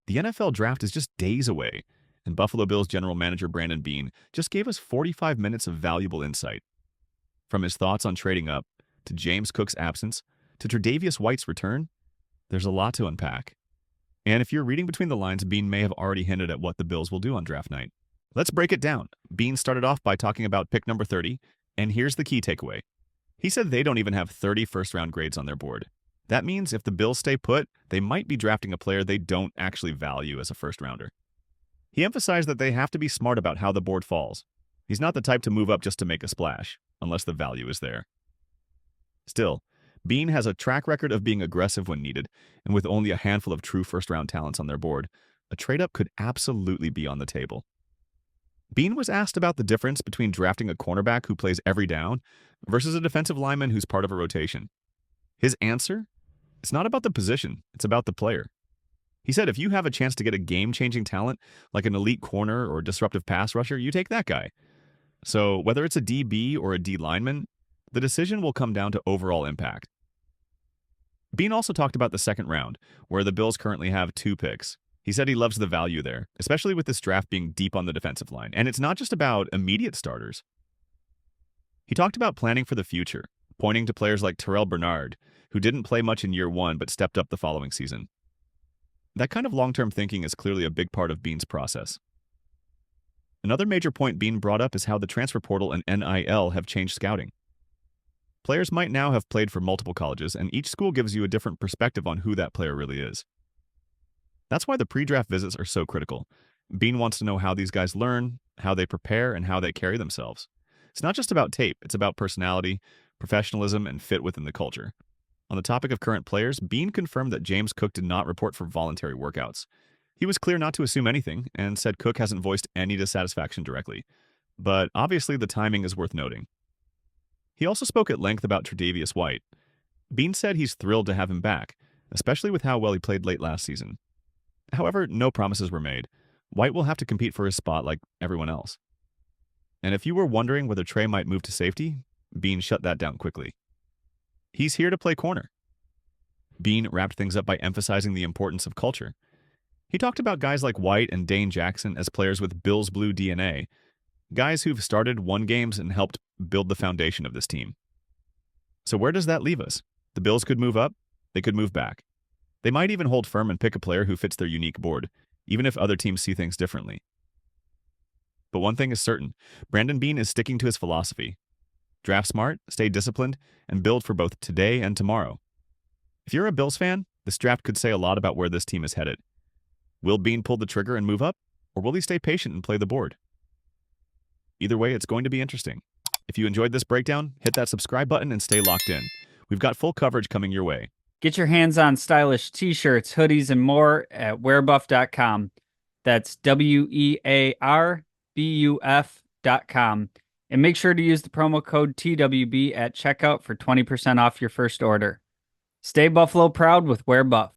The NFL draft is just days away, and Buffalo Bills general manager Brandon Beane just gave us 45 minutes of valuable insight. From his thoughts on trading up, to James Cook's absence, to Tre'Davious White's return, there's a lot to unpack. And if you're reading between the lines, Beane may have already hinted at what the Bills will do on draft night. Let's break it down. Beane started off by talking about pick number 30, and here's the key takeaway. He said they don't even have 30 first-round grades on their board. That means if the Bills stay put, they might be drafting a player they don't actually value as a first-rounder. He emphasized that they have to be smart about how the board falls. He's not the type to move up just to make a splash, unless the value is there. Still, Beane has a track record of being aggressive when needed, and with only a handful of true first-round talents on their board, a trade-up could absolutely be on the table. Beane was asked about the difference between drafting a cornerback who plays every down versus a defensive lineman who's part of a rotation. His answer? It's not about the position, it's about the player. He said if you have a chance to get a game-changing talent like an elite corner or disruptive pass rusher, you take that guy. So whether it's a DB or a D lineman, the decision will come down to overall impact. Beane also talked about the second round, where the Bills currently have 2 picks. He said he loves the value there, especially with this draft being deep on the defensive line, and it's not just about immediate starters. He talked about planning for the future, pointing to players like Terrell Bernard, who didn't play much in year 1 but stepped up the following season. That kind of long-term thinking is clearly a big part of Beane's process. Another major point Beane brought up is how the transfer portal and NIL have changed scouting. Players might now have played for multiple colleges, and each school gives you a different perspective on who that player really is. That's why the pre-draft visits are so critical. Beane wants to know how these guys learn, how they prepare, and how they carry themselves. It's not just about tape, it's about personality, professionalism, and fit within the culture. On the topic of current players, Beane confirmed that James Cook did not report for voluntary workouts. He was clear not to assume anything, and said Cook hasn't voiced any dissatisfaction directly. But obviously the timing is worth noting. He also spoke at length about Tre'Davious White. Beane said he's thrilled to have him back, especially with how well he played late last season. However, no promises were made. White will have to compete for his spot like everyone else. And if you were wondering whether Tre might move to safety, Beane shut that down quickly. He's here to play corner. Beane wrapped things up by emphasizing the importance of culture. He talked about guys like White and Dane Jackson as players with Bills Blue DNA, guys who've started, won games, and helped build the foundation of this team. So where does that leave us? The Bills could move up, they could move back. They might even hold firm and pick a player who fits their unique board, even if other teams see things differently. But one thing is certain, Brandon Beane is sticking to his philosophy. Draft smart, stay disciplined, and build for both today and tomorrow. If you're a Bills fan, this draft could say a lot about where this team is headed. Will Beane pull the trigger and move up, or will he stay patient and play the board? Either way, it's going to be interesting. If you enjoyed this breakdown, hit that subscribe button and stay locked in. We've got full coverage coming your way. Get your hands on stylish t-shirts, hoodies, and more at wearbuff.com. That's wearbuf.com. And make sure to use the promo code TWB at checkout for 20% off your first order. Stay Buffalo proud with Wear Buff.